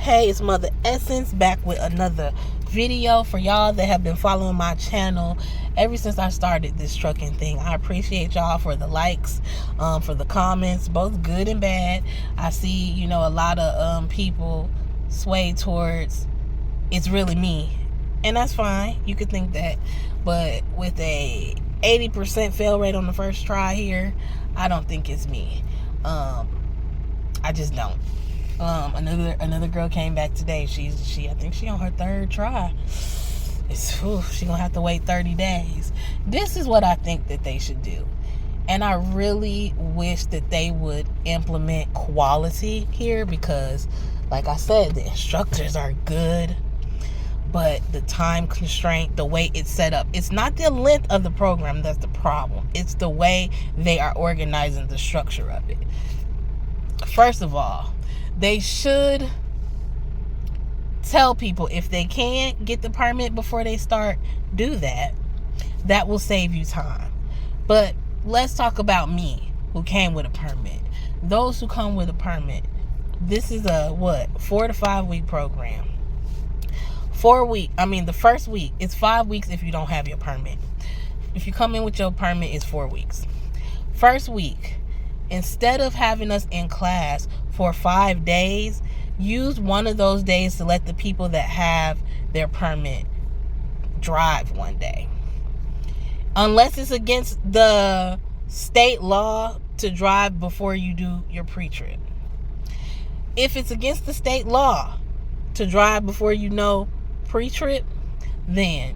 Hey, it's Mother Essence back with another video for y'all that have been following my channel ever since I started this trucking thing. I appreciate y'all for the likes, for the comments, both good and bad. I see, a lot of people sway towards it's really me, and that's fine. You could think that, but with a 80% fail rate on the first try here, I don't think it's me. I just don't. Another girl came back today. I think she on her third try. She gonna have to wait 30 days. This is what I think that they should do. And I really wish that they would implement quality here because, like I said, the instructors are good, but the time constraint, the way it's set up, it's not the length of the program that's the problem. It's the way they are organizing the structure of it. First of all, they should tell people if they can't get the permit before they start, do that. That will save you time. But let's talk about me, who came with a permit. Those who come with a permit, this is a 4 to 5 week program. The first week, it's 5 weeks if you don't have your permit. If you come in with your permit, it's 4 weeks. First week, instead of having us in class for 5 days, use one of those days to let the people that have their permit drive one day. Unless it's against the state law to drive before you do your pre-trip. If it's against the state law to drive before you know pre-trip, then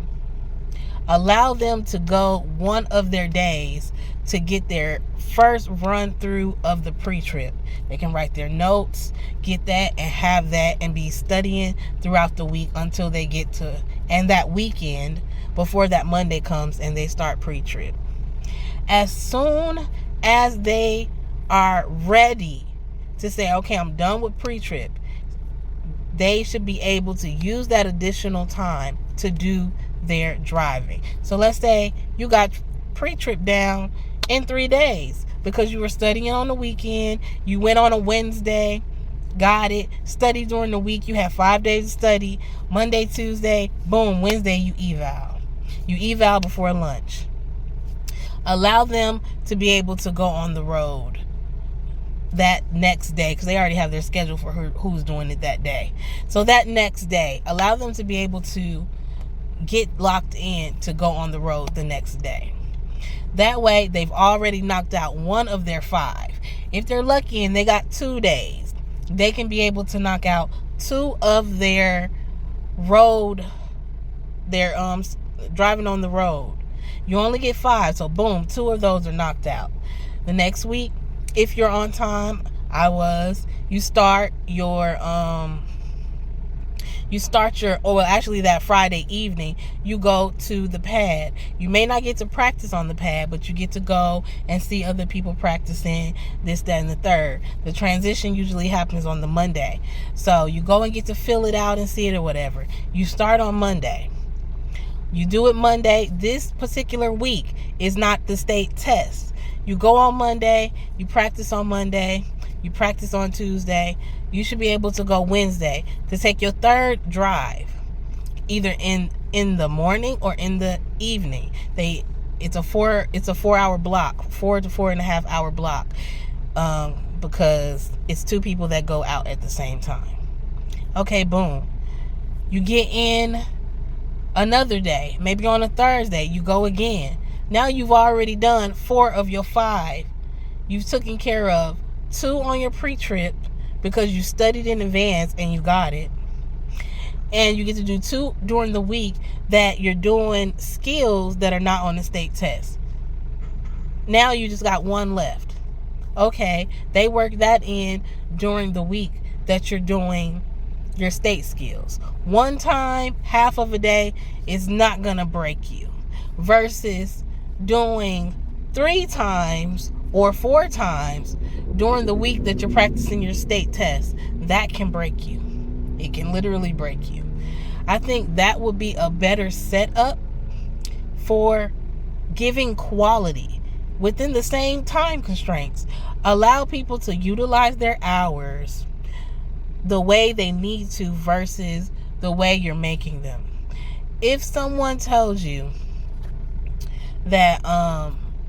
allow them to go one of their days to get their first run through of the pre-trip. They can write their notes, get that, and have that, and be studying throughout the week until they get to, and that weekend before that Monday comes and they start pre-trip. As soon as they are ready to say, okay, I'm done with pre-trip, they should be able to use that additional time to do their driving. So let's say you got pre-trip down in 3 days because you were studying on the weekend. You went on a Wednesday, got it, studied during the week. You had 5 days to study. Monday, Tuesday, boom, Wednesday you eval. You eval before lunch. Allow them to be able to go on the road that next day because they already have their schedule for who's doing it that day. So that next day, allow them to be able to get locked in to go on the road the next day. That way, they've already knocked out one of their 5. If they're lucky and they got 2 days, they can be able to knock out 2 of their road, their driving on the road. You only get 5, so boom, 2 of those are knocked out. The next week, if you're on time, you start that Friday evening, you go to the pad. You may not get to practice on the pad, but you get to go and see other people practicing this, that, and the third. The transition usually happens on the Monday. So you go and get to fill it out and see it or whatever. You start on Monday. You do it Monday. This particular week is not the state test. You go on Monday, you practice on Monday, you practice on Tuesday. You should be able to go Wednesday to take your third drive, either in the morning or in the evening. It's a 4-hour block, 4 to 4.5 hour block, because it's 2 people that go out at the same time. Okay, boom. You get in another day, maybe on a Thursday, you go again. Now you've already done 4 of your 5. You've taken care of 2 on your pre-trip because you studied in advance and you got it. And you get to do 2 during the week that you're doing skills that are not on the state test. Now you just got 1 left. Okay, they work that in during the week that you're doing your state skills. 1 time, half of a day is not gonna break you, versus doing 3 times or 4 times during the week that you're practicing your state test. That can break you. It can literally break you. I think that would be a better setup for giving quality within the same time constraints. Allow people to utilize their hours the way they need to versus the way you're making them. If someone tells you that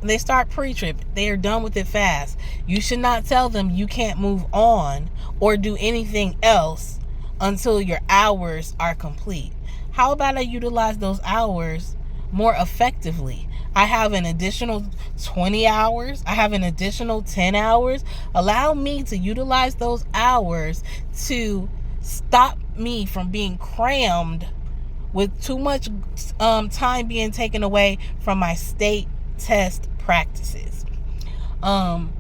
they start pre-trip, they are done with it fast, you should not tell them you can't move on or do anything else until your hours are complete. How about I utilize those hours more effectively? I have an additional 20 hours. I have an additional 10 hours. Allow me to utilize those hours to stop me from being crammed with too much time being taken away from my state test practices. I'm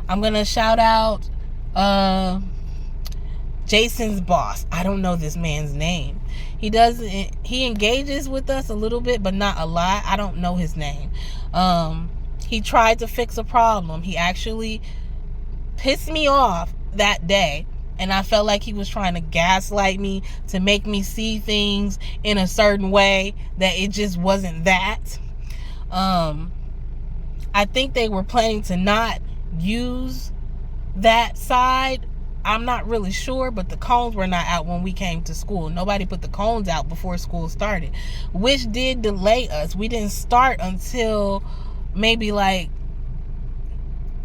going to shout out Jason's boss. I don't know this man's name. He engages with us a little bit, but not a lot. I don't know his name. He tried to fix a problem. He actually pissed me off that day, and I felt like he was trying to gaslight me to make me see things in a certain way that it just wasn't that. I think they were planning to not use that side. I'm not really sure, but the cones were not out when we came to school. Nobody put the cones out before school started, which did delay us. We didn't start until maybe like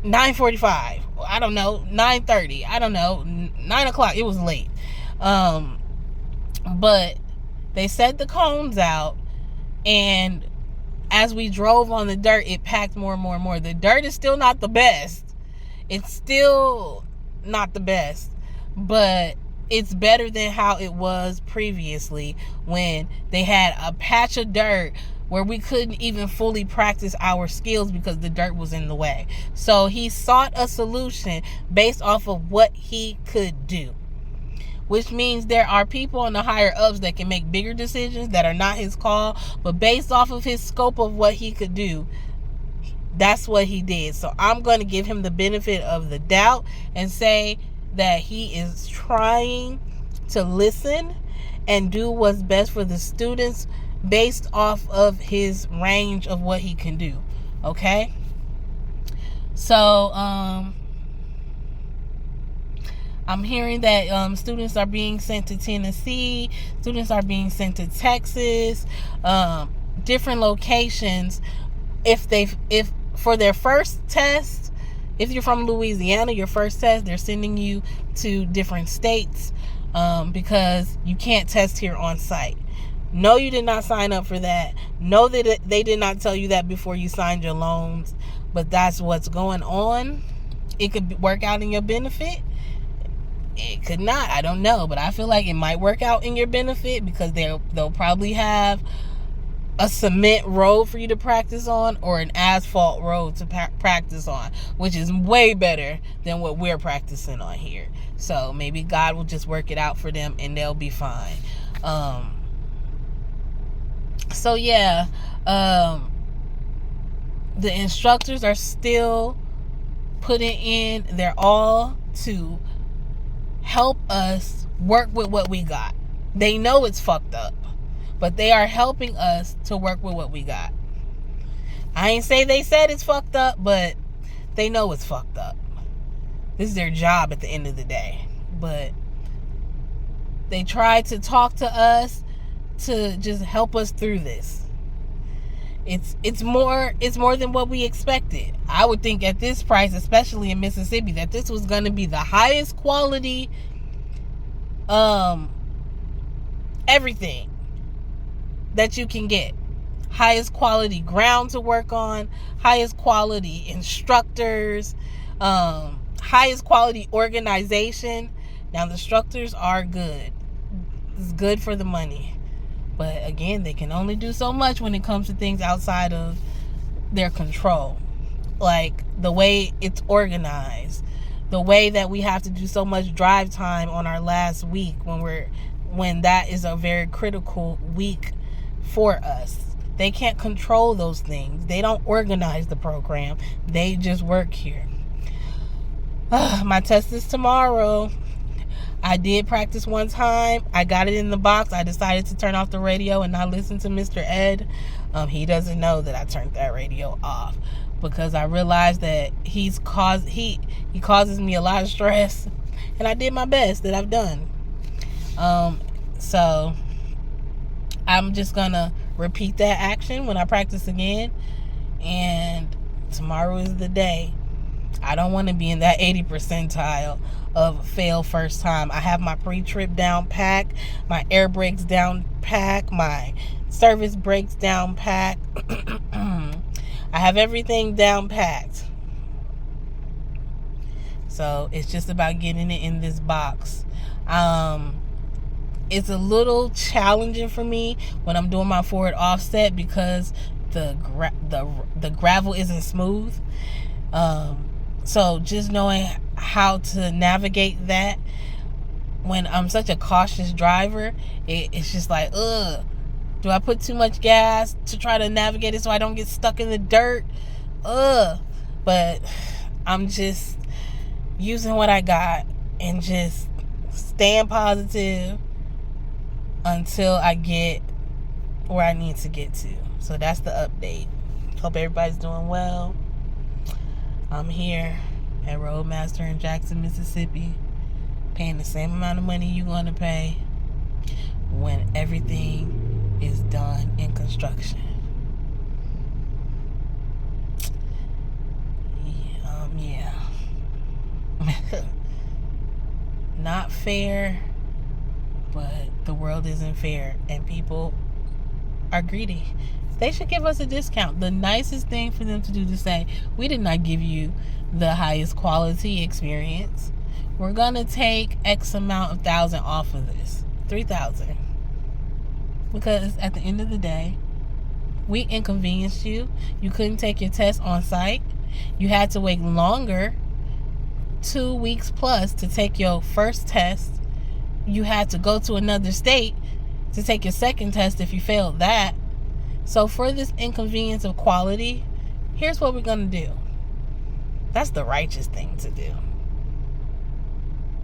9:45. I don't know, 9:30. I don't know, 9 o'clock. It was late. But they set the cones out, and as we drove on the dirt, it packed more and more and more. The dirt is still not the best. It's still not the best, but it's better than how it was previously when they had a patch of dirt where we couldn't even fully practice our skills because the dirt was in the way. So he sought a solution based off of what he could do, which means there are people on the higher ups that can make bigger decisions that are not his call, but based off of his scope of what he could do, that's what he did. So I'm going to give him the benefit of the doubt and say that he is trying to listen and do what's best for the students based off of his range of what he can do. Okay? So, I'm hearing that students are being sent to Tennessee, students are being sent to Texas, different locations. If for their first test, if you're from Louisiana, your first test, they're sending you to different states because you can't test here on site. No, you did not sign up for that. No, they did not tell you that before you signed your loans, but that's what's going on. It could work out in your benefit. It could not. I don't know, but I feel like it might work out in your benefit because they'll probably have a cement road for you to practice on or an asphalt road to practice on, which is way better than what we're practicing on here. So maybe God will just work it out for them and they'll be fine. So yeah, the instructors are still putting in their all to help us work with what we got. They know it's fucked up, but they are helping us to work with what we got. I ain't say they said it's fucked up, but they know it's fucked up. This is their job at the end of the day. But they try to talk to us to just help us through this. It's more than what we expected. I would think at this price, especially in Mississippi, that this was going to be the highest quality everything that you can get. Highest quality ground to work on, highest quality instructors, highest quality organization. Now the instructors are good. It's good for the money. But again, they can only do so much when it comes to things outside of their control. Like the way it's organized, the way that we have to do so much drive time on our last week when that is a very critical week for us. They can't control those things. They don't organize the program. They just work here. My test is tomorrow. I did practice one time. I got it in the box. I decided to turn off the radio and not listen to Mr. Ed. He doesn't know that I turned that radio off because I realized that he causes me a lot of stress. and I did my best that I've done. So I'm just gonna repeat that action when I practice again, and tomorrow is the day. I don't want to be in that 80 percentile of fail first time. I have my pre-trip down pack, my air brakes down pack, my service brakes down pack. I have everything down packed. So it's just about getting it in this box. It's a little challenging for me when I'm doing my forward offset because the gravel isn't smooth. So just knowing how to navigate that when I'm such a cautious driver, it's just like, do I put too much gas to try to navigate it so I don't get stuck in the dirt? But I'm just using what I got and just staying positive until I get where I need to get to. So that's the update. Hope everybody's doing well. I'm here at Roadmaster in Jackson, Mississippi, paying the same amount of money you're going to pay when everything is done in construction. Yeah. Not fair, but the world isn't fair, and people are greedy. They should give us a discount. The nicest thing for them to do to say, we did not give you the highest quality experience. We're going to take X amount of thousand off of this. 3,000. Because at the end of the day, we inconvenienced you. You couldn't take your test on site. You had to wait longer, 2 weeks plus, to take your first test. You had to go to another state to take your second test if you failed that. So for this inconvenience of quality, here's what we're going to do. That's the righteous thing to do.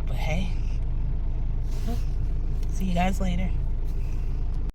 But hey, see you guys later.